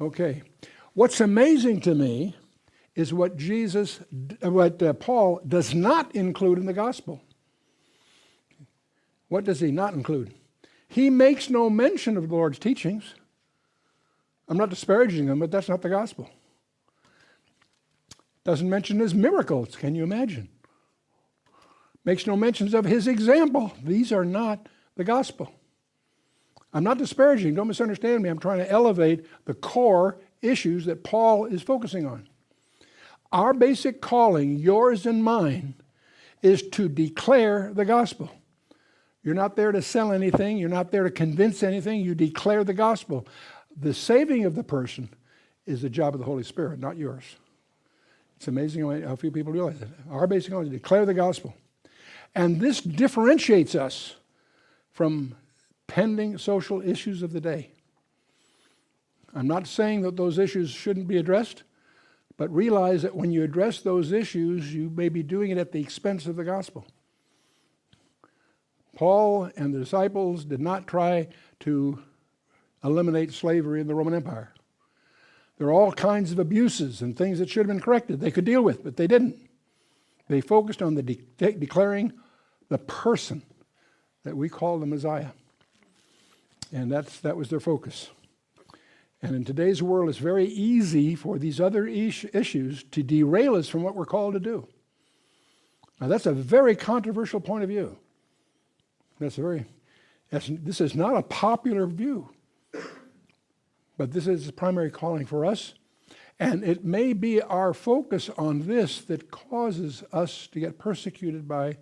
Okay. What's amazing to me is what Paul does not include in the gospel. What does he not include? He makes no mention of the Lord's teachings. I'm not disparaging them, but that's not the gospel. Doesn't mention his miracles. Can you imagine? Makes no mentions of his example. These are not the gospel. I'm not disparaging. Don't misunderstand me. I'm trying to elevate the core issues that Paul is focusing on. Our basic calling, yours and mine, is to declare the gospel. You're not there to sell anything. You're not there to convince anything. You declare the gospel. The saving of the person is the job of the Holy Spirit, not yours. It's amazing how few people realize it. Our basic calling is to declare the gospel. And this differentiates us from pending social issues of the day. I'm not saying that those issues shouldn't be addressed, but realize that when you address those issues, you may be doing it at the expense of the gospel. Paul and the disciples did not try to eliminate slavery in the Roman Empire. There are all kinds of abuses and things that should have been corrected they could deal with, but they didn't. They focused on declaring the person that we call the Messiah. And that was their focus. And in today's world, it's very easy for these other issues to derail us from what we're called to do. Now, that's a very controversial point of view. This is not a popular view, but this is the primary calling for us. And it may be our focus on this that causes us to get persecuted by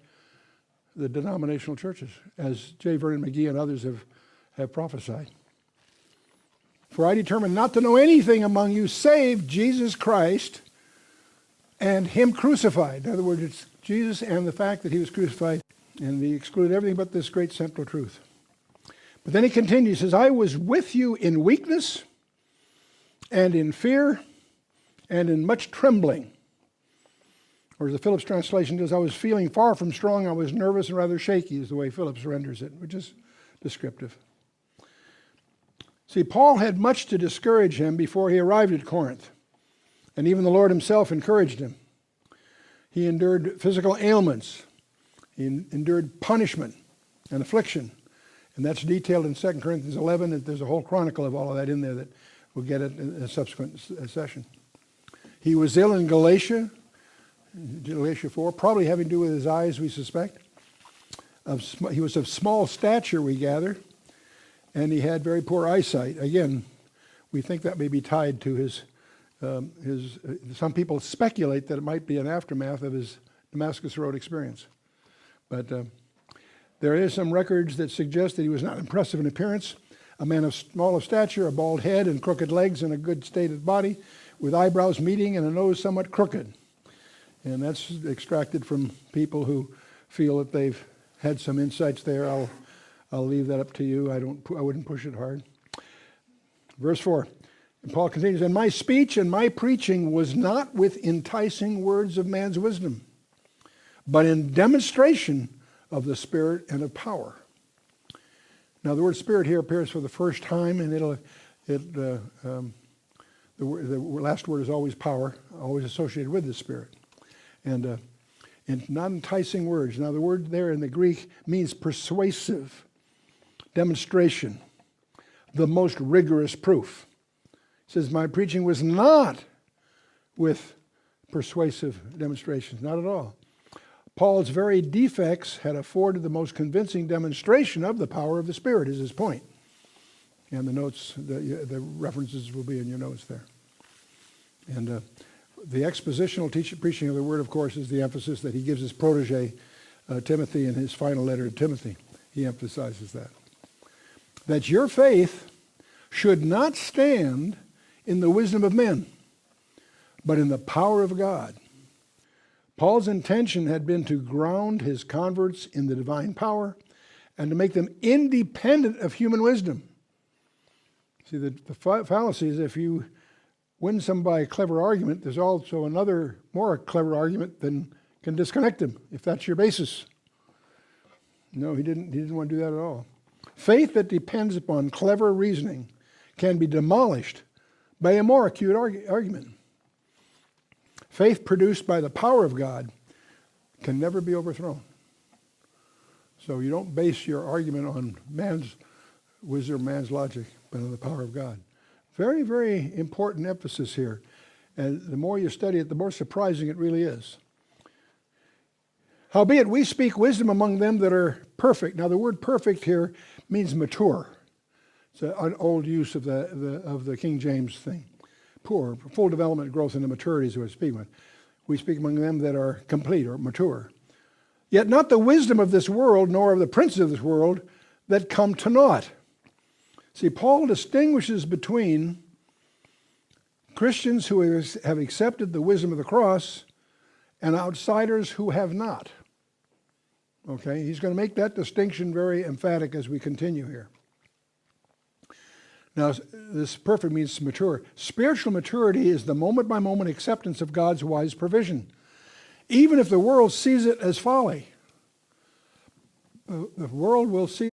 the denominational churches, as J. Vernon McGee and others have prophesied. For I determined not to know anything among you save Jesus Christ and him crucified. In other words, it's Jesus and the fact that he was crucified, and he excluded everything but this great central truth. But then he continues, he says, I was with you in weakness and in fear and in much trembling. Or as the Phillips translation does, I was feeling far from strong, I was nervous and rather shaky, is the way Phillips renders it, which is descriptive. See, Paul had much to discourage him before he arrived at Corinth, and even the Lord himself encouraged him. He endured physical ailments. He endured punishment and affliction, and that's detailed in 2 Corinthians 11, and there's a whole chronicle of all of that in there that we'll get it in a subsequent session. He was ill in Galatia 4, probably having to do with his eyes, we suspect. He was of small stature, we gather, and he had very poor eyesight. Again, we think that may be tied to his some people speculate that it might be an aftermath of his Damascus Road experience. But there is some records that suggest that he was not impressive in appearance, a man of small of stature, a bald head and crooked legs and a good state of body, with eyebrows meeting and a nose somewhat crooked. And that's extracted from people who feel that they've had some insights there. I'll leave that up to you. I wouldn't push it hard. Verse 4, and Paul continues, and my speech and my preaching was not with enticing words of man's wisdom, but in demonstration of the Spirit and of power. Now the word Spirit here appears for the first time, and the last word is always power, always associated with the Spirit. And not enticing words. Now the word there in the Greek means persuasive, demonstration, the most rigorous proof. It says, my preaching was not with persuasive demonstrations, not at all. Paul's very defects had afforded the most convincing demonstration of the power of the Spirit, is his point. And the notes, the references will be in your notes there. And the expositional preaching of the Word, of course, is the emphasis that he gives his protege, Timothy, in his final letter to Timothy. He emphasizes that. That your faith should not stand in the wisdom of men, but in the power of God. Paul's intention had been to ground his converts in the divine power and to make them independent of human wisdom. See, the fallacy is if you win some by a clever argument, there's also another more clever argument that can disconnect him, if that's your basis. No, he didn't want to do that at all. Faith that depends upon clever reasoning can be demolished by a more acute argument. Faith produced by the power of God can never be overthrown. So you don't base your argument on man's wisdom, man's logic, but on the power of God. Very, very important emphasis here. And the more you study it, the more surprising it really is. Howbeit, we speak wisdom among them that are perfect. Now, the word perfect here means mature. It's an old use of the King James thing. Poor, full development, growth, and maturity is what we speak with. We speak among them that are complete or mature. Yet not the wisdom of this world, nor of the princes of this world, that come to naught. See, Paul distinguishes between Christians who have accepted the wisdom of the cross and outsiders who have not. Okay, he's going to make that distinction very emphatic as we continue here. Now, this perfect means mature. Spiritual maturity is the moment-by-moment acceptance of God's wise provision, even if the world sees it as folly. The world will see